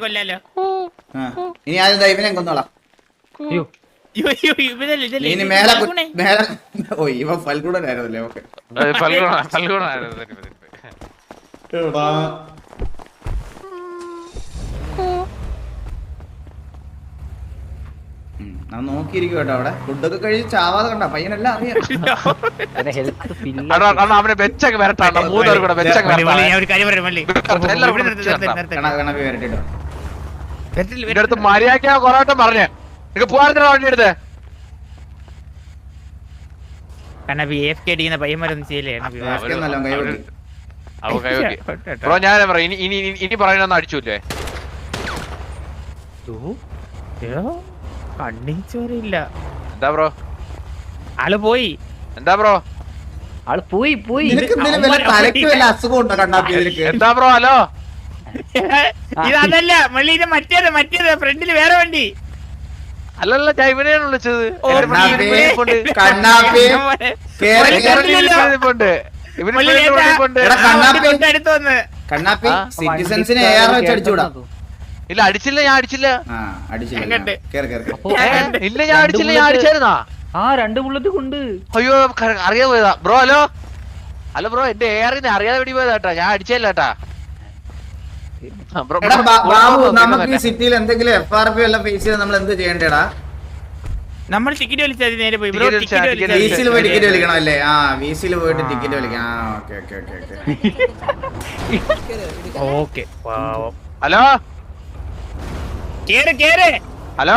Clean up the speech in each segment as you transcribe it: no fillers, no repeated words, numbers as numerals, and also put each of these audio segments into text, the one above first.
കൊല്ലാലോ. ഇനി ആദ്യം ഇവനെ കൊന്നോളാം. ഇനി മേലെ ഓ ഇവ ഫൽഗുണനായിരുന്നല്ലേ. ഓക്കെ നോക്കിയിരിക്കും കേട്ടോ. അവിടെ ഫുഡൊക്കെ കഴിച്ച് ചാവാതെ കണ്ട പയ്യനെല്ലാം അറിയാം. അവനെ വെച്ചൊക്കെ വരട്ടാ. മൂന്നോർ കൂടെ വെച്ചൊക്കെ അടുത്ത് മര്യാദ കൊറോട്ടം പറഞ്ഞേ നിനക്ക് പോകാൻ വണ്ടി എടുത്ത് ബ്രോ. ഞാൻ പറയാം ഇനി പറയുന്ന അടിച്ചൂല്ലേ കണ്ണിച്ചോറില്ല. എന്താ ബ്രോ ആള് പോയി. എന്താ ബ്രോ ആള് പോയി എന്താ ബ്രോ? ഹലോ ഇതല്ല മള്ളി, ഇത് മറ്റേത് ഫ്രണ്ടില് വേറെ വണ്ടി. അല്ലല്ല ഞാൻ ഇവനെയാണ് വിളിച്ചത്. ഇല്ല അടിച്ചില്ല, ഞാൻ അടിച്ചില്ല. ഇല്ല ഞാൻ അടിച്ചില്ല, ഞാൻ അടിച്ചായിരുന്നാ? ആ 2 ബുള്ളറ്റ് കൊണ്ട്. അയ്യോ അറിയാതെ പോയതാ ബ്രോ. ഹലോ ഹലോ ബ്രോ, എന്റെ എയറിന് അറിയാതെ വെടി പോയതാ കേട്ടാ, ഞാൻ അടിച്ചല്ല കേട്ടാ. നമുക്ക് സിറ്റിയിൽ എന്തെങ്കിലും FRP എല്ലാം ഫേസ് ചെയ്ത് നമ്മൾ എന്ത് ചെയ്യണ്ടേടാ? നമ്മൾ ടിക്കറ്റ് വലിച്ചാൽ നേരെ പോയി വീസിൽ പോയി ടിക്കറ്റ് വലിക്കണം അല്ലേ? ആ വീസിൽ പോയിട്ട് ടിക്കറ്റ് വലിക്കണം. Okay. Hello hello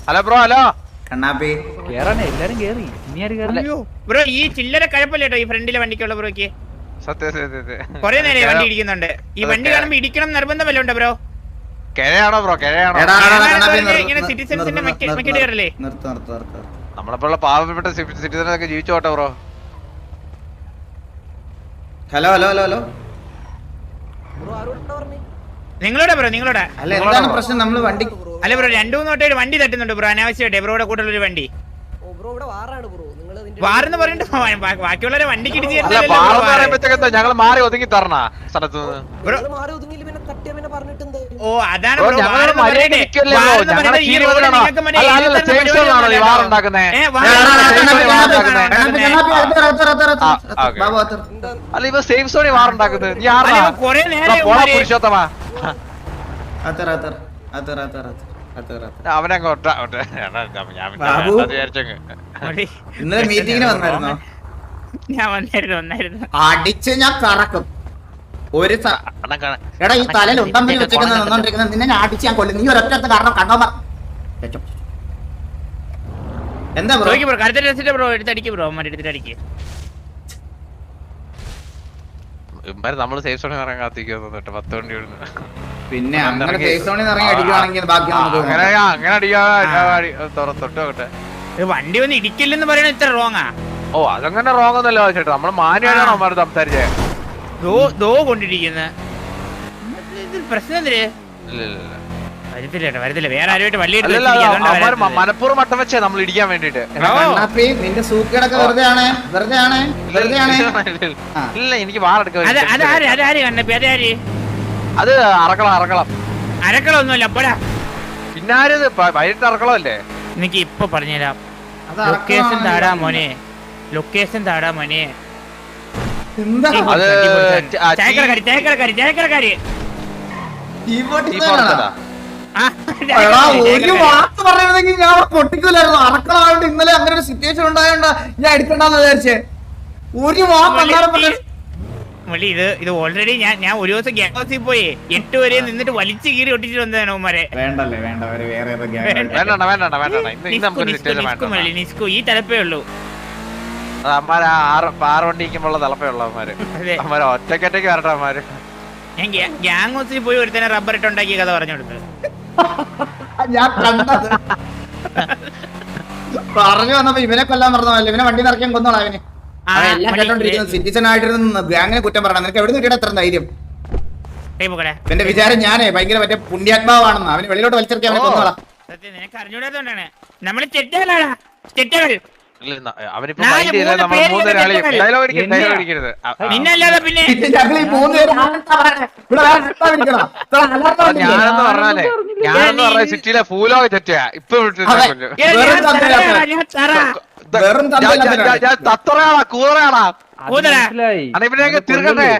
hello bro. Hello കണ്ണാപ്പി കേറാനേ എല്ലാരും കേറി. ഇനി ആര് കേറില്ല ബ്രോ. ഈ ചില്ലറ കഴപ്പല്ലേട്ടോ ഈ ഫ്രണ്ടിലെ വണ്ടിക്കുള്ള ബ്രോക്ക്. കൊറേ നേരം വണ്ടി ഇടിക്കുന്നുണ്ട്. ഈ വണ്ടി കാണുമ്പോ ഇടിക്കണം നിർബന്ധമല്ലോ ബ്രോ? കിഴയാണോ ബ്രോ? കിഴയാണോ? ഇങ്ങനെ സിറ്റിസൺസിന്റെ മെക്കിട്ട് കയറല്ലേ? നമ്മളെപ്പോലുള്ള പാവപ്പെട്ട സിറ്റിസണൊക്കെ ജീവിച്ചോട്ടെ bro. Hello hello hello hello നിങ്ങളോടാ ബ്രോ, നിങ്ങളോടാ. അല്ല എന്താണ് പ്രശ്നം? നമ്മള് വണ്ടി അല്ല ബ്രോ, 2-3 തൊട്ടായിട്ട് വണ്ടി തട്ടുന്നുണ്ട് ബ്രോ അനാവശ്യമായിട്ട്. ബ്രോയുടെ കൂട്ടുള്ളൊരു വണ്ടി വാറെന്ന് പറഞ്ഞിട്ട് ബാക്കിയുള്ളവരെ വണ്ടിക്ക് ഇടിച്ച് ഞങ്ങൾ മാറി ഒതുങ്ങി തരണ സ്ഥലത്ത്. ഓ അതാണ് അല്ല ഇവ സേഫ് സോണി വാറുണ്ടാക്കുന്നത്. കൊറേ നേരം പുരുഷോത്തമാ അവനങ്ങോട്ട് ഇന്നലെ മീറ്റിങ്ങിന് വന്നായിരുന്നോ? ഞാൻ വന്നായിരുന്നു. അടിച്ച് ഞാൻ കറക്കും. ഒരു എടാ ഈ തലയിൽ ഉണ്ടമ്പി വെച്ചേക്കുന്ന നിന്നെ ഞാൻ അടിച്ച് ഞാൻ കൊല്ലും. നീ ഒരൊറ്റ കാരണം കണ്ടോ? എന്താ ബ്രോ? ബ്രോ എടുത്തടിക്ക് ബ്രോ, എടുത്തിട്ടടിക്ക്. നമ്മള് സേഫ് സോണിൽ ഇറങ്ങാൻ കാത്തിരിക്കുന്നു 10 വണ്ടി. പിന്നെ അങ്ങനെ സേഫ് സോണിൽ ഇറങ്ങി അടിക്കുകയാണെങ്കിൽ ബാക്കി അങ്ങനെ അടിക്കാ തൊട്ടോട്ടെ. വണ്ടി ഒന്ന് ഇടിക്കില്ലെന്ന് പറയണ ഇത്ര റോങ്ങാ? ഓ അതങ്ങനെ റോങ് ഒന്നല്ലോ ചേട്ടാ. നമ്മള് മാന്യമായിട്ടാണ് അവന്മാർ സംസാരിച്ചേ. കൊണ്ടിരിക്കുന്ന പ്രശ്നം എന്തിന്? വരത്തില്ല വേറെ ആരുമായിട്ട് വള്ളി മനപ്പൂർവ്വം മട്ടം വെച്ചേ നമ്മൾ ഇടിക്കാൻ വേണ്ടിട്ട്. നിന്റെ സൂക്കേടൊക്കെ വെറുതെ ആണ്. ഇല്ല എനിക്ക് വാറെടുക്കാൻ. അത് അറക്കളൊന്നുമല്ല പിന്നാരത് വൈകിട്ട് അറക്കളല്ലേ? എനിക്ക് ഇപ്പൊ പറഞ്ഞുതരാം. ലൊക്കേഷൻ താടാ മോനെ, ലൊക്കേഷൻ താടാ മോനെ. ചേക്കരക്കാരി ഒരു വാക്ക് പറയുന്നെങ്കിൽ ഞാൻ പൊട്ടിക്കൂലായിരുന്നു. അറക്കളായോണ്ട് ഇന്നലെ അങ്ങനെ ഒരു സിറ്റുവേഷൻ ഉണ്ടായോണ്ട് ഞാൻ എടുക്കണ്ടെന്ന് വിചാരിച്ചേ. ഒരു വാക്ക് ഇത് ഓൾറെഡി ഞാൻ ഒരു ദിവസം ഗ്യാങ് ഹൗസിൽ പോയി 8 വരെ നിന്നിട്ട് വലിച്ചു കീറി ഒട്ടിച്ചിട്ട് വന്നതാണ് ഉമ്മാരെ. നിസ്കു ഈ തലപ്പേ ഉള്ളൂ. ആറ് വണ്ടിക്കുമ്പോഴുള്ള തലപ്പേ ഉള്ളു അവന്മാര്. അവന്മാര് ഒറ്റക്കൊറ്റയ്ക്ക് വരട്ടെ അവന്മാര്. ഞാൻ ഗ്യാങ് ഹൗസിൽ പോയി ഒരുത്തനെ റബ്ബർ ഇട്ട് ഉണ്ടാക്കിയ കഥ പറഞ്ഞു കൊടുത്തത്. ഞാൻ കണ്ടത് പറഞ്ഞു വന്നപ്പോ ഇവനെ കൊല്ലാൻ പറഞ്ഞല്ലോ. ഇവനെ വണ്ടി നിറയ്ക്കാൻ കൊന്നോളാം. അവന് എല്ലാം കേട്ടോണ്ടിരിക്കുന്നത് സിറ്റിസൺ ആയിട്ടിരുന്ന് ഗ്യാങ്ങിനെ കുറ്റം പറയണം. നിനക്ക് എവിടെ കിട്ടിയ എത്ര ധൈര്യം? എന്റെ വിചാരം ഞാനേ ഭയങ്കര മറ്റേ പുണ്യാത്മാവാണെന്ന്. അവന് വെളിയിലോട്ട് വലിച്ചെടുക്കാൻ അവനെ കൊന്നോളാം. നിനക്ക് അറിഞ്ഞൂടാത്തോണ്ടാണ് നമ്മള് ചെറ്റകളാണ്. ചെറ്റകൾ അവനിപ്പോ മൈൻഡ് ചെയ്താൽ നമ്മൾ 3 പേരാളെയും ഡയലോഗ് അടിക്കരുത്. നിന്നല്ലാതെ പിന്നെ ഞങ്ങൾ ഈ 3 പേര് ഇവിടെ വേറെ വിളിക്കണം. ഞാനെന്ന് പറഞ്ഞാലേ സിറ്റിയിലെ ഫൂലോക തെറ്റാ ഇപ്പൊ വെറും തന്തയില്ലാത്ത തത്തറയാണാ കൂറയാണാ മനസ്സിലായി ഇവനെയൊക്കെ തീർക്കട്ടെ.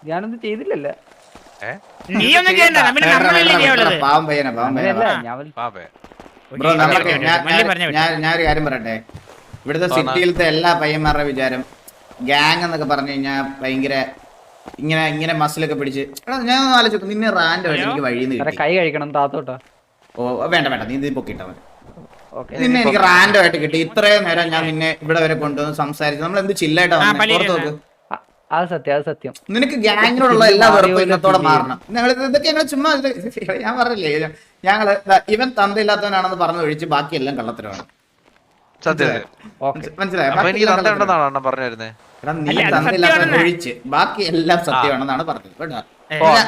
ഞാനൊന്നും ചെയ്തില്ലല്ല. നീ ഒന്നും ചെയ്യണ്ട. പിന്നെ നമ്മളല്ലേ ചെയ്യാനുള്ളത്. പാവം പയ്യനാ, പാവം പയ്യനാ. ബ്രോ ഞാനൊരു കാര്യം പറയട്ടെ. ഇവിടുത്തെ സിറ്റിയിലത്തെ എല്ലാ പയ്യന്മാരുടെ വിചാരം ഗ്യാങ് എന്നൊക്കെ പറഞ്ഞു കഴിഞ്ഞാൽ ഭയങ്കര ഇങ്ങനെ മസിലൊക്കെ പിടിച്ച് ഞാൻ ആലോചിച്ചു നിന്നെ റാൻഡായിട്ട് എനിക്ക് വഴിന്ന് കിട്ടി. കൈ കഴിക്കണം താത്തോട്ടാ. ഓ വേണ്ട നീ ഇത് പൊക്കിട്ടാ മതി. നിന്നെ എനിക്ക് റാൻഡായിട്ട് കിട്ടി. ഇത്രയും നേരം ഞാൻ നിന്നെ ഇവിടെ വരെ കൊണ്ടുവന്ന് സംസാരിച്ചു. നമ്മൾ എന്ത് ചില്ലായിട്ടാ പുറത്ത് നോക്ക്. അത് സത്യം. നിനക്ക് ഗ്യാങ്ങിനോടുള്ള എല്ലാ വെറുപ്പും ഇന്നത്തോടെ മാറണം. ഞങ്ങൾ ഇതൊക്കെ ഞങ്ങൾ ചുമ്മാ ഞാൻ പറഞ്ഞില്ലേ ഞങ്ങള് ഇവൻ തന്തയില്ലാത്തവനാണെന്ന് പറഞ്ഞു ഒഴിച്ച് ബാക്കിയെല്ലാം കള്ളത്തരമാണ്. മനസ്സിലായോ? നീ തന്തയില്ലാത്തവൻ ഒഴിച്ച് ബാക്കി എല്ലാം സത്യമാണെന്നാണ് പറഞ്ഞത് കേട്ടോ.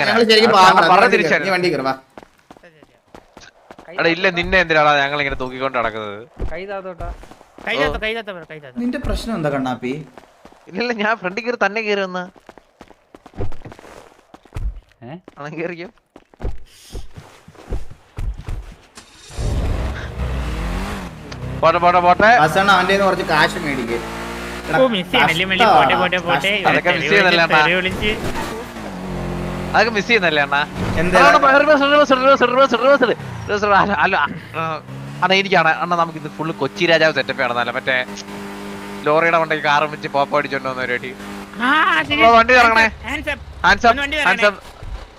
ഞങ്ങൾ ശരിക്കും നീ വണ്ടി കയറുവാ. ഇല്ല നിന്നെ എന്തിനാണ് ഞങ്ങൾ ഇങ്ങനെ തൂക്കിക്കൊണ്ട് നടക്കുന്നത്? നിന്റെ പ്രശ്നം എന്താ കണ്ണാപ്പി? ഇല്ല ഞാൻ ഫ്രണ്ടിൽ കയറി തന്നെ കയറി വന്ന കേറിക്കോ. പോട്ടെ അവന്റെ കുറച്ച് കാശ് മേടിക്കും. അതൊക്കെ മിസ് ചെയ്യുന്നല്ലേ അണ്ണാ? അണ്ണാ എനിക്കാണ് അണ്ണാ നമുക്ക് ഇത് ഫുള്ള് കൊച്ചി രാജാവ് സെറ്റപ്പ് ആണെന്നല്ല മറ്റേ ലോറിയുടെ വണ്ടി കാറും വെച്ച് പോപ്പ അടിച്ചോണ്ട് വന്ന പരിപാടി. വണ്ടി ഇറങ്ങണേ.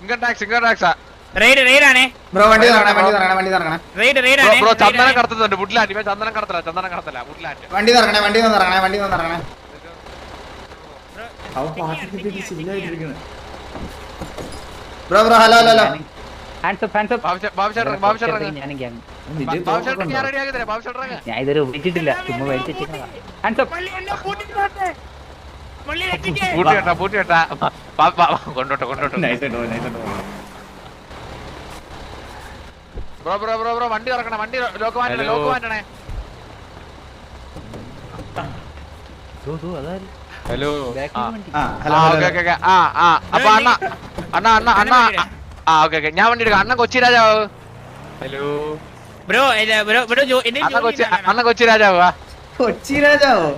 Income ടാക്സാ bro. ചന്ദനം കടത്തുന്നുണ്ട് വുഡ്ലാൻഡ്. ചന്ദനം കടത്തല വുഡ്ലാൻഡ്. വണ്ടി ഇറങ്ങണേ. ബ്രോ ഹലോ ഞാൻ ഇതൊരു ഉപയോഗിച്ചിട്ടില്ല. ചുമ്മാ ബ്രോ വണ്ടി ഇറക്കണേ. വണ്ടി ലോക്ക് മാറ്റണേ. ഹലോ അപ്പൊ ഓക്കെ ഞാൻ വണ്ടി എടുക്കാം. അണ്ണ കൊച്ചി രാജാവ്. ഹലോ ബ്രോ അണ്ണ കൊച്ചി രാജാവ്. കൊച്ചി രാജാവോ?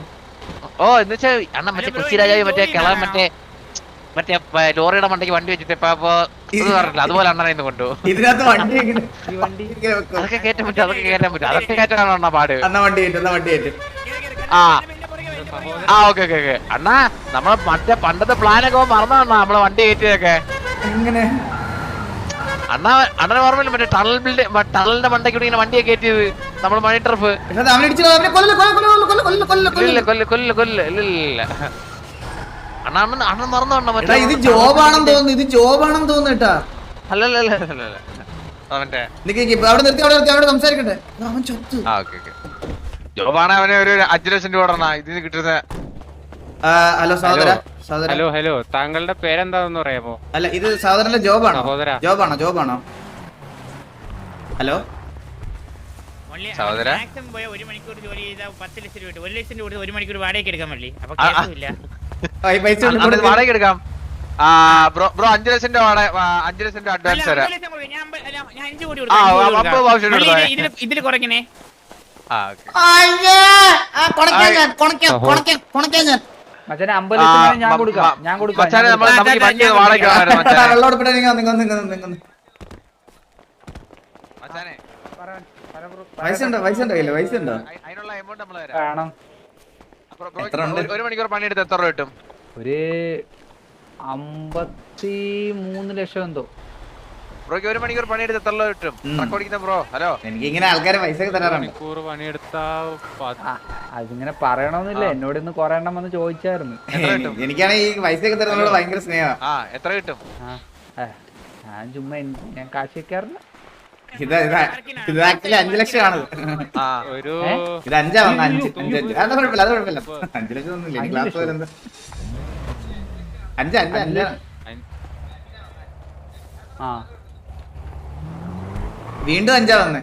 ഓ എന്ന് വെച്ചാ അണ്ണ മറ്റേ കൊച്ചി രാജാവ് മറ്റേ കിള മറ്റേ ലോറിയുടെ മണ്ടയ്ക്ക് വണ്ടി വെച്ചിട്ട് ഇപ്പൊ പറഞ്ഞില്ല അതുപോലെ അണ്ണനെ ഇന്ന് കൊണ്ടു. ഇതിനകത്ത് വണ്ടി അതൊക്കെ കയറ്റാൻ പറ്റും. അതൊക്കെ കയറ്റാനാണ് അണ്ണ പാട്. ഓക്കെ അണ്ണാ നമ്മളെ മറ്റേ പണ്ടത്തെ പ്ലാനൊക്കെ മറന്നാ നമ്മളെ വണ്ടി കയറ്റിയതൊക്കെ. അണ്ണനെ ഓർമ്മയില്ല മറ്റേ ടണലിന്റെ മണ്ടയ്ക്ക് ഇങ്ങനെ വണ്ടിയെ കയറ്റിയത് നമ്മള് മണി ടർഫ്. അണ്ണൻ മറന്നോ മറ്റേ ഇത് ജോബാണെന്ന് തോന്നുന്നു കേട്ടാ. അല്ലല്ലേ അവിടെ സംസാരിക്കട്ടെ. ജോബാണ് അവന് ഒരു 5 ലക്ഷം രൂപ ഇതിന് കിട്ടുന്ന. ഹലോ സഹോദര. ഹലോ താങ്കളുടെ പേരെന്താന്ന് പറയാമോ? അല്ല ഇത് സഹോദരന്റെ ജോബാണോ? ഹലോ സഹോദര. ഒരു മണിക്കൂർ ജോലി ചെയ്താൽ 10 ലക്ഷം രൂപ 1 ലക്ഷം രൂപ 1 മണിക്കൂർ വാടകയ്ക്ക് എടുക്കാൻ പറ്റില്ല. അപ്പൊ വാടക എടുക്കാം. ബ്രോ 5 ലക്ഷം രൂപ 5 ലക്ഷം രൂപ അഡ്വാൻസ് തരാം. ഇതില് കുറയ്ക്കണേ. ഞാൻ കൊടുക്കാം. വയസ്സുണ്ടോ? ഒരു മണിക്കൂർ പണിയെടുത്ത് എത്ര രൂപ കിട്ടും? ഒരു 53 ലക്ഷം എന്തോ. ബ്രോക്ക് 1 മണിക്കൂർ പണിയെടുത്ത് എത്ര രൂപ കിട്ടും? ബ്രോ ഹലോ എനിക്ക് ഇങ്ങനെ ആൾക്കാരെ പൈസ തരാറുണ്ട്. അതിങ്ങനെ പറയണമെന്നില്ല. എന്നോട് ഇന്ന് കൊറേ എണ്ണം വന്ന് ചോദിച്ചായിരുന്നു. എനിക്കാണെങ്കിൽ ഈ പൈസ ഒക്കെ തരുന്നതിനോട് ഭയങ്കര സ്നേഹം. എത്ര കിട്ടും? ഞാൻ ചുമ്മാ ഞാൻ കാശ് വെക്കാറില്ല. ഇത് ആക്ച്വലി 5 ലക്ഷമാണ്. ഇത് 5 അത് കുഴപ്പമില്ല. 5 ലക്ഷം ഒന്നുമില്ല. ക്ലാസ് വരുന്നത് 5. വീണ്ടും 5 വന്നേ.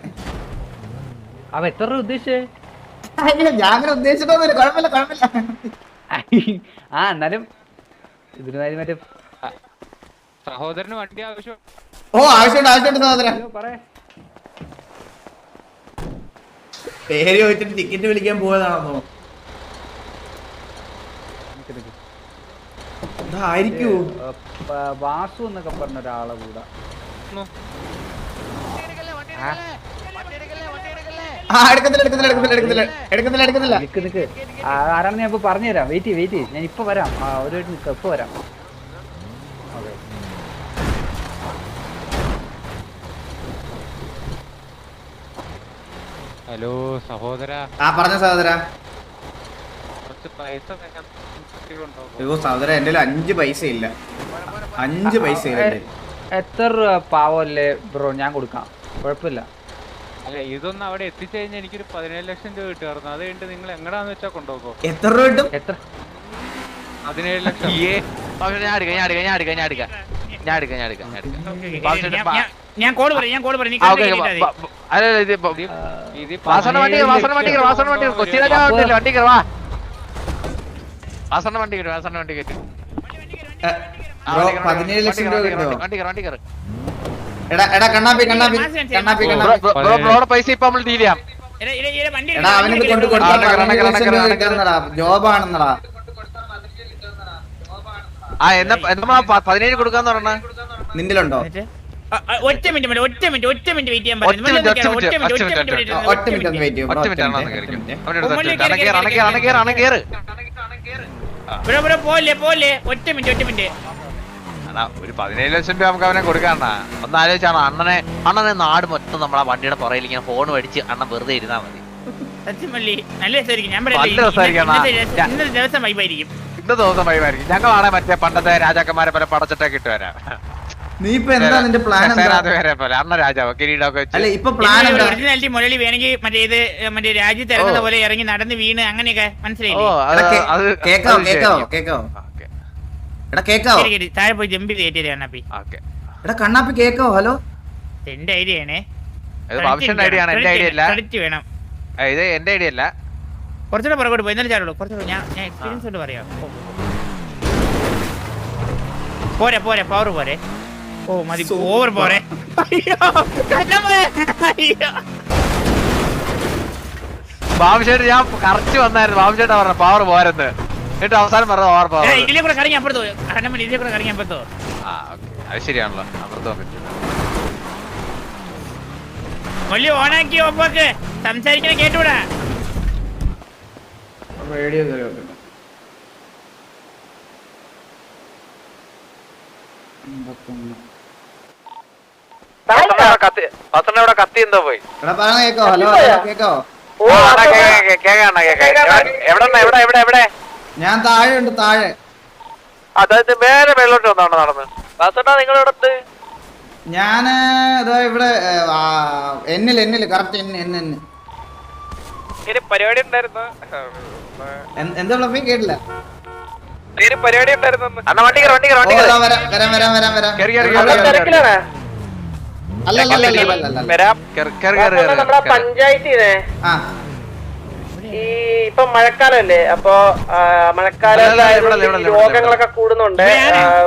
അവ എത്ര രൂപ ഉദ്ദേശിച്ചേ? ഞാൻ അങ്ങനെ ഉദ്ദേശിച്ചിട്ടൊന്നുമില്ല. കുഴപ്പമില്ല കുഴപ്പമില്ല. ആ എന്നാലും ഇതിന് കാര്യം മറ്റേ സഹോദരന് വണ്ടി ആവശ്യം. ഓ ആവശ്യമുണ്ട് ആവശ്യമുണ്ട് സഹോദര. പറയാ പേര് ചോദിച്ചിട്ട് ടിക്കറ്റ് വിളിക്കാൻ പോയതാണെന്നോ? ആയിരിക്കൂ. വാസു എന്നൊക്കെ പറഞ്ഞ ഒരാളെ കൂടെ എടുക്കുന്നില്ല. നിക്ക് ആരാണെന്ന് ഞാൻ ഇപ്പൊ പറഞ്ഞുതരാം. വെയിറ്റ് ഞാൻ ഇപ്പൊ വരാം. ഒരു മിനിറ്റ് നിൽക്കാം, ഇപ്പൊ വരാം. ഹലോ സഹോദര, പറഞ്ഞ സഹോദര. കുറച്ച് പൈസ അയ്യോ സഹോദര, എന്റെ 5 പൈസ ഇല്ല. 5 പൈസ ഇല്ല. എത്ര പാവല്ലേ ബ്രോ, ഞാൻ കൊടുക്കാം, കുഴപ്പമില്ല. അല്ല ഇതൊന്നും അവിടെ എത്തിച്ചു കഴിഞ്ഞാൽ എനിക്കൊരു 17 ലക്ഷം രൂപ കിട്ടുമായിരുന്നു. അത് കഴിഞ്ഞിട്ട് നിങ്ങൾ എങ്ങടാന്ന് വെച്ചാ കൊണ്ടുപോകോ? എത്ര രൂപ കിട്ടും? എത്ര? 17 ലക്ഷം. ഞാൻ കോഡ് പറയാം. വണ്ടി കയറ്റും. 17 ലക്ഷം രൂപ കിട്ടുമോ? എടാ കണ്ണാപ്പി പൈസ ഇപ്പൊ നമ്മൾ ഡീൽ ചെയ്യാം. എടാ അവനിത് കൊണ്ട് കൊടുത്താൽ 17 ലക്ഷം രൂപ കിട്ടുന്നടാ. ജോബാണെന്നടാ. എന്നാ 17 കൊടുക്കാന്ന് പറഞ്ഞ നിന്റിലുണ്ടോ? ഒറ്റ മിനിറ്റ് വെയിറ്റ് ചെയ്യാൻ ഒറ്റ മിനിറ്റ് ഒന്ന് വെയിറ്റ് ചെയ്യും. പോലെ ഒറ്റ മിനിറ്റ്. ഒരു 17 ലക്ഷം രൂപ നമുക്ക് അവനെ കൊടുക്കാണ്ടാ. ഒന്ന് ആലോചിച്ചാണോ അണ്ണനെ നാട് മൊത്തം നമ്മളാ വണ്ടിയുടെ പുറയിൽ ഇങ്ങനെ ഫോൺ മേടിച്ച് അണ്ണൻ വെറുതെ ഇരുന്നാ മതി. നല്ല രസമായിരിക്കും. ഞാൻ ദിവസം വൈബായിരിക്കും. ഇന്ന ദിവസം വൈബായിരിക്കും. ഞങ്ങളാണെ മറ്റേ പണ്ടത്തെ രാജാക്കന്മാരെ പോലെ പടച്ചിട്ടൊക്കെ ഇട്ട് വരാം. നീ ഇപ്പൊ എന്താ നിന്റെ പ്ലാൻ? അണ്ണ രാജാവ് കിരീടമൊക്കെ ഒറിജിനാലിറ്റി മുരളി വേണമെങ്കിൽ മറ്റേ രാജ്യത്ത് ഇറങ്ങുന്ന പോലെ ഇറങ്ങി നടന്ന് വീണ് അങ്ങനെയൊക്കെ മനസ്സിലായില്ലേ? താഴെ പോയി ജമ്പ് ചെയ്തേ കണ്ണാപ്പി. എടാ കണ്ണാപ്പി കേക്കോ? ഹലോ, എന്റെ ഐഡിയ ആണേ. ഐഡിയ ആണ്, എന്റെ ഐഡിയ അല്ല. ക്രെഡിറ്റ് വേണം. ഇത് എന്റെ ഐഡിയ അല്ല. കുറച്ചുകൂടെ പുറകോട്ട് പോയി എന്നാലും ചാടുള്ളൂ. കുറച്ചുകൂടെ ഞാൻ എക്സ്പീരിയൻസ് കൊണ്ട് പറയാം. പോരെ പവർ പോരെ. ഓ മതി, ഓവർ പോരെ. ബാബുശേട്ട് ഞാൻ കറച്ച് വന്നായിരുന്നു. ബാബുശേട്ടാ പറഞ്ഞ പവർ പോരെന്ന്. എന്നിട്ട് അവസാനം പറഞ്ഞ ഓവർ പവർ. ഇതിലെ കൂടെ കറങ്ങി അപ്പുറത്തോ. ഇതിലെ കൂടെ കറങ്ങി അപ്പുറത്തോ. അത് ശരിയാണല്ലോ, അപ്പുറത്ത് വന്നിട്ട് മൊല്ലി ഓണാക്കി ഒപ്പൊക്കെ സംസാരിക്കണ കേട്ടൂടാ. റേഡിയോ കത്തി എന്തോ പോയി. ഹലോ കേക്കോ? എവിടെ ഞാൻ താഴെ ഉണ്ട്. താഴെ അതായത് വേറെ വെള്ളോട്ട് വന്നാണ് നടന്ന്. നിങ്ങളെടുത്ത് ഞാന് ഇതാ ഇവിടെ എന്നില് കറക്റ്റ് പരിപാടി ഉണ്ടായിരുന്നു. എന്താ കേട്ടില്ല. പരിപാടി ഉണ്ടായിരുന്നു. പഞ്ചായത്തിനെ ഈ ഇപ്പൊ മഴക്കാലല്ലേ, അപ്പൊ മഴക്കാലം രോഗങ്ങളൊക്കെ കൂടുന്നുണ്ട്.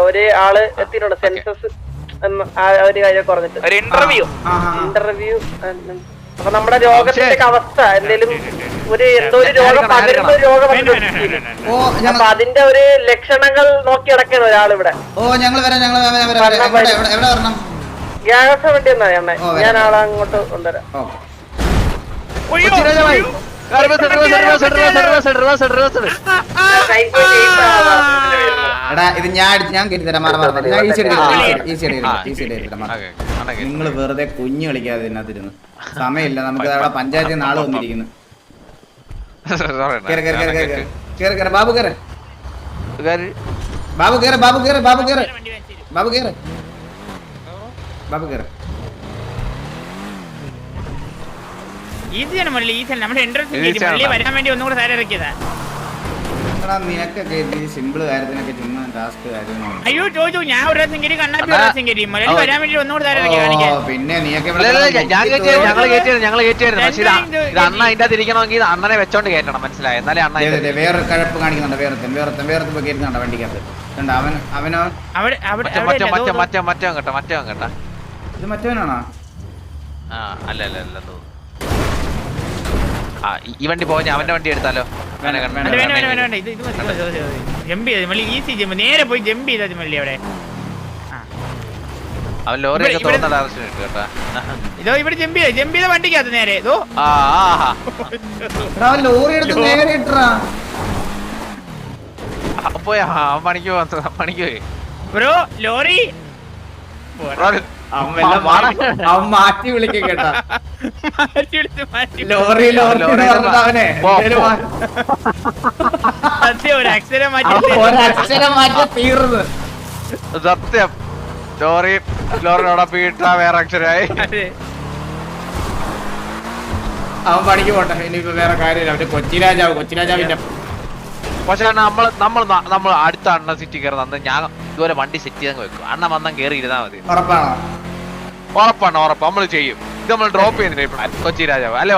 ഒരു ആള് എത്തിയിട്ടുണ്ട്, സെൻസസ് ഒരു കാര്യം പറഞ്ഞിട്ട് ഇന്റർവ്യൂ. അപ്പൊ നമ്മുടെ രോഗത്തിന്റെ അവസ്ഥ എന്തേലും എന്തോ ഒരു രോഗം പകരുന്ന ഒരു രോഗം അപ്പൊ അതിന്റെ ഒരു ലക്ഷണങ്ങൾ നോക്കി നടക്കുന്ന ഒരാളിവിടെ. ഗ്യാസ് വേണ്ടി എന്നാ ഞാൻ ആളെ അങ്ങോട്ട് കൊണ്ടുവരാം. എടാ ഇത് ഞാൻ കരുതരാം. നിങ്ങള് വെറുതെ കുഞ്ഞു കളിക്കാതെ ഇതിനകത്തിരുന്നു. സമയമില്ല നമുക്ക്. അവിടെ പഞ്ചായത്തിൽ നിന്ന് ആള് വന്നിരിക്കുന്നു. ബാബു കേറ്. ഈസിയാണ് മുരളി, ഈസിയാണ്. നമ്മുടെ എൻട്രൻസ് വരാൻ വേണ്ടി ഒന്നും കൂടെ താഴെ ഇറക്കിയതാ. നിനക്കൊക്കെ സിമ്പിൾ കാര്യത്തിനൊക്കെ ചുമ്മാ ടാസ്ക് കാര്യങ്ങളാണ്. അയ്യോ ചോദിച്ചു ഞാൻ ഒരു പ്രാവശ്യം കയറി കണ്ണാപ്പി ഒരു പ്രാവശ്യം കയറി മലയാളി വരാൻ വേണ്ടി ഒന്നുകൂടെ തരാനൊക്കെ കാണിക്കാൻ. പിന്നെ നീയൊക്കെ ഞങ്ങള് കയറ്റിയായിരുന്നു പക്ഷെ ഇത് അണ്ണ അതിന്റെ അത് ഇരിക്കണമെങ്കിൽ അണ്ണനെ വെച്ചോണ്ട് കയറ്റണം മനസ്സിലായി എന്നാലേ അണ്ണ വേറെ കഴപ്പ് കാണിക്കുന്നുണ്ട്. വേറൊരുത്തൻ കയറ്റുന്നുണ്ട് വണ്ടിക്കകത്ത്. അവനോ മറ്റവൻ കേട്ടാ ഇത് മറ്റവനാണോ? ആ അല്ല ഈ വണ്ടി പോവാ അവന്റെ വണ്ടി എടുത്താലോ? വേണ്ട ഇത് ജമ്പ് ചെയ്താൽ മതി ഈസി ജമ്പ് നേരെ പോയി ജമ്പ് ചെയ്താൽ മതി അവിടെ. അവൻ ലോറിയൊക്കെ തോന്നുന്ന ആവശ്യം കേട്ടാ. ഇതോ ഇവിടെ ജമ്പ് ചെയ്ത വണ്ടിക്കകത്ത് നേരെ ഇതോ ലോറി എടുത്ത് നേരെ ഇട്ടാ പോയാ പണിക്ക് പോയി ബ്രോ ലോറി അവൻ മാറ്റി വിളിക്കും കേട്ടാ. ലോറി അവനെ ഒരക്ഷരം മാറ്റി തീർന്ന് സത്യം. ലോറിയോടൊപ്പം ഇട്ടാ വേറെ അക്ഷരായി. അവൻ പണിക്ക് പോട്ടെ. ഇനിയിപ്പോ വേറെ കാര്യമില്ല. അവന്റെ കൊച്ചിരാജാവിന്റെ പക്ഷെ നമ്മൾ അടുത്ത അണ്ണ സിറ്റി കയറുന്ന അന്ന് ഞാൻ ഇതുപോലെ വണ്ടി സെറ്റ് ചെയ്ത് വെക്കും. അണ്ണ വന്നാൽ കയറി ഇരുന്നാ മതി. ഉറപ്പാണ് നമ്മൾ ചെയ്യും. ഇത് നമ്മൾ ഡ്രോപ്പ് ചെയ്യുന്നില്ല കൊച്ചി രാജാവ് അല്ലേ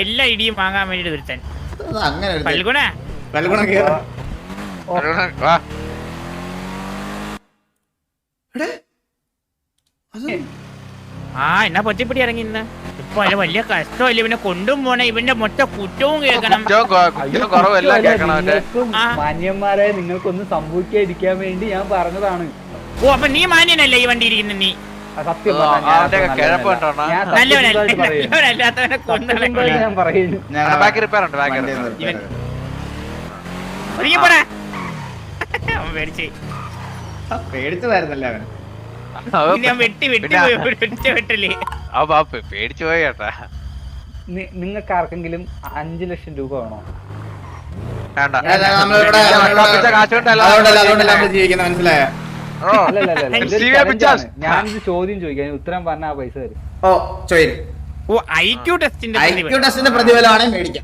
എല്ലാ ഇടിയും വാങ്ങാൻ വേണ്ടി ഒരുത്തൻ എന്നാ പൊറ്റിപ്പിടി ഇറങ്ങി ഇന്ന്. ഇപ്പൊ അതിന് വലിയ കഷ്ടമല്ല ഇവനെ കൊണ്ടും പോണേ. ഇവന്റെ മൊത്തം കുറ്റവും കേൾക്കണം. മാന്യന്മാരെ നിങ്ങൾക്കൊന്നും സംഭവിക്കാതിരിക്കാൻ വേണ്ടി ഞാൻ പറഞ്ഞതാണ്. ഓ അപ്പൊ നീ മാന്യനല്ലേ ഈ വണ്ടി ഇരിക്കുന്ന? നീ സത്യം നല്ലവനല്ലാത്തവനെ കൊന്നു ഞാൻ പറയുന്നു. പേടിച്ചു വരുന്നല്ലേ അവൻ. പേടിച്ചു പോയി കേട്ടാ. നിങ്ങൾക്ക് ആർക്കെങ്കിലും 5 ലക്ഷം രൂപ വേണോ? മനസ്സിലായോ? ഞാനിത് ചോദ്യം ചോദിക്കാൻ ഉത്തരം പറഞ്ഞ ആ പൈസ തരും. ഐക്യു ടെസ്റ്റിന്റെ പ്രതിഫലമാണ് മേടിക്കാം.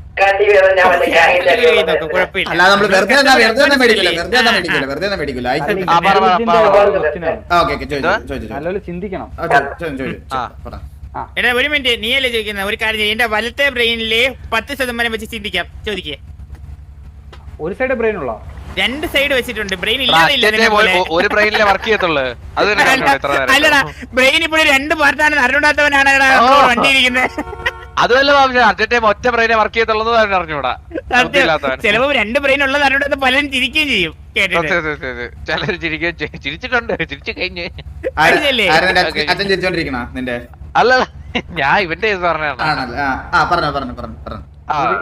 അല്ലാതെ നമ്മൾ വെറുതെ മേടിക്കില്ല. നല്ലപോലെ ചിന്തിക്കണം. എടാ ഒരു മിനിറ്റ്, നീയല്ലേ ചോദിക്കുന്ന ഒരു കാര്യം ചെയ്യ. എന്റെ വലത്തെ ബ്രെയിനില് 10% വെച്ച് ചിന്തിക്കാം. ചോദിക്കേ. ഒരു സൈഡ് ബ്രെയിൻ ഉള്ള 2 സൈഡ് വെച്ചിട്ടുണ്ട്. ബ്രെയിൻ ഇല്ലാതെ ഒരു ബ്രെയിനിലെ വർക്ക് ചെയ്യത്തുള്ളൂ. അല്ലടാ ബ്രെയിൻ ഇപ്പോഴും 2 പാർട്ടാണ്. അറിഞ്ഞൂടാത്തവനാണ് വണ്ടി ഇരിക്കുന്നത്. അതുമല്ല ഒറ്റ ബ്രെയിനെ വർക്ക് ചെയ്യത്തുള്ളത് അറിഞ്ഞൂടാ. ചിലപ്പോ 2 ബ്രെയിൻ ഉള്ളത് അറിഞ്ഞൂടാത്ത പലരും ചിരിക്കുകയും ചെയ്യും. ചിലര് ചിരിച്ചിട്ടുണ്ട്. ചിരിച്ചു കഴിഞ്ഞ് അച്ഛൻ ചിരിച്ചോണ്ടിരിക്കണ നിന്റെ? അല്ല ഞാൻ ഇവന്റെ പറഞ്ഞു.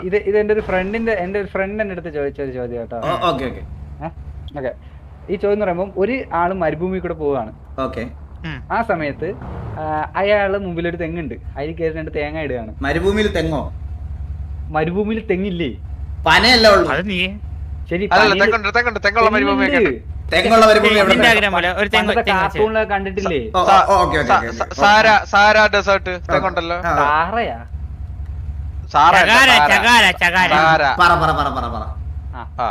ഇത് എന്റെ ഒരു ഫ്രണ്ടിന്റെ എന്റെ അടുത്ത് ചോദിച്ച ഒരു ചോദ്യം കേട്ടോ. ഓക്കെ. ഈ ചോദ്യം എന്ന് പറയുമ്പോൾ ഒരു ആള് മരുഭൂമി കൂടെ പോവാണ്. ആ സമയത്ത് അയാള് മുമ്പിലൊരു തെങ്ങുണ്ട്. അതിൽ കയറി 2 തേങ്ങ ഇടുകയാണ്. മരുഭൂമിയിൽ തെങ്ങോ? മരുഭൂമിയിൽ തെങ്ങില്ലേ? പനയല്ല ഉള്ളു. ശരി, കാർട്ടൂണിലൊക്കെ കണ്ടിട്ടില്ലേ?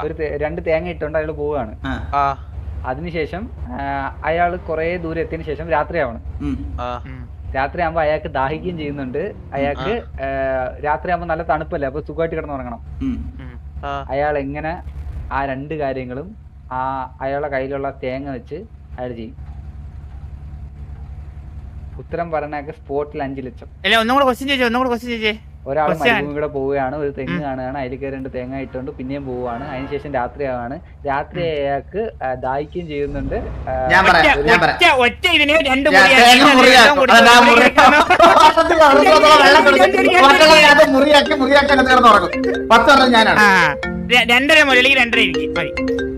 ഒരു 2 തേങ്ങ ഇട്ടോണ്ട് അയാള് പോവാണ്. അതിനുശേഷം അയാള് കൊറേ ദൂരം എത്തിയതിനു ശേഷം രാത്രിയാവണം. രാത്രിയാകുമ്പോ അയാൾക്ക് ദാഹിക്കുകയും ചെയ്യുന്നുണ്ട്. അയാൾക്ക് രാത്രിയാകുമ്പോ നല്ല തണുപ്പല്ലേ, അപ്പൊ സുഖമായിട്ട് കിടന്നുറങ്ങണം. അയാൾ എങ്ങനെ ആ 2 കാര്യങ്ങളും അയാളുടെ കയ്യിലുള്ള തേങ്ങ വെച്ച് അയാൾ ചെയ്യും? ഉത്തരം പറഞ്ഞൊക്കെ സ്പോട്ടിൽ 5 ലക്ഷം. ഒരാൾ മരുഭൂമി കൂടെ പോവുകയാണ്, ഒരു തെങ്ങ് കാണുകയാണ്, അതിൽ കയറി 2 തേങ്ങ ഇട്ടുകൊണ്ട് പിന്നെയും പോവുകയാണ്. അതിനുശേഷം രാത്രിയാവാണ്. രാത്രി അയാൾക്ക് ദാഹിക്കുകയും ചെയ്യുന്നുണ്ട്.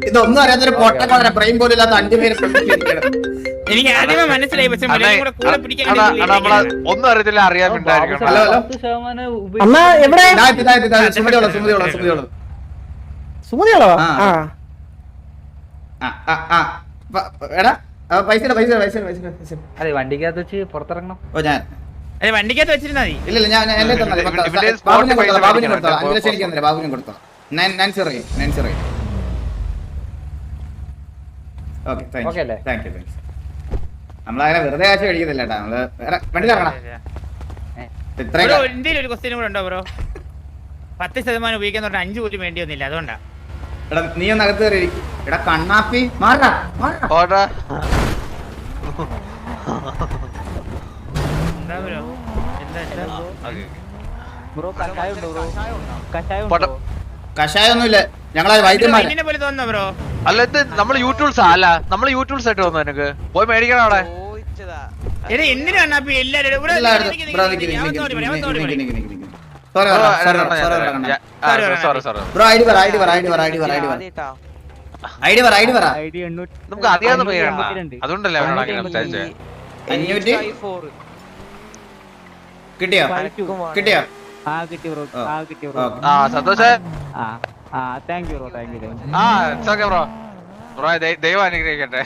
ഇതൊന്നും അറിയാത്തൊരു പൊട്ട ബ്രെയിൻ പോലും ഇല്ലാത്ത 5 പേര് എനിക്ക് ആദ്യമേ മനസ്സിലായി. പക്ഷെ ഒന്നും അറിയത്തില്ല. അറിയാനുണ്ടായിരിക്കും. അതെ, വണ്ടിക്കകത്ത് വെച്ച് പുറത്തിറങ്ങണം. അതെ വണ്ടിക്കകത്ത് വെച്ചിരുന്നാ മതി. ഇല്ല ഞാൻ എന്റെ ബാബുവിനെ കൊടുത്തോളാം 5 ലക്ഷം എനിക്ക് തന്നില്ല ബാബുവിനെ കൊടുത്തോളാം 909 ഓക്കെ താങ്ക് യു നമ്മളങ്ങനെ വെറുതെ ആശ കഴിക്കുന്നില്ല കേട്ടോ നമ്മള് വണ്ടി തരണം ബ്രോ ഇന്ത്യയിൽ ഒരു ക്വസ്റ്റ്യൻ കൂടെ ഉണ്ടോ ബ്രോ? 10% ഉപയോഗിക്കാൻ പറഞ്ഞാൽ 5 പോലും വേണ്ടി വന്നില്ല അതുകൊണ്ടാ. എടാ നീ ഒന്ന് അകത്ത് കയറി എടാ കണ്ണാപ്പി മാറാ എന്താ ബ്രോ കഷായൊന്നുമില്ല ഞങ്ങളെ വൈദ്യന്മാരെ ഇതിനെ പോലെ തോന്നുന്നു ബ്രോ. അല്ല ഇത് നമ്മള് യൂട്യൂബ്സ് അല്ല നമ്മള് യൂട്യൂബ്സ് ആയിട്ട് തോന്നുന്നു എനിക്ക് പോയി മേടിക്കണം അവിടെ. എടാ എന്തിനാണ് അപ്പൊ എല്ലാവരും നമുക്ക് അറിയാവുന്ന പേരാണ് അതുകൊണ്ടല്ലേ കിട്ടിയോ കിട്ടിയോ സന്തോഷേ താങ്ക് യു ബ്രോ ബ്രോ ദൈവം അനുഗ്രഹിക്കട്ടെ.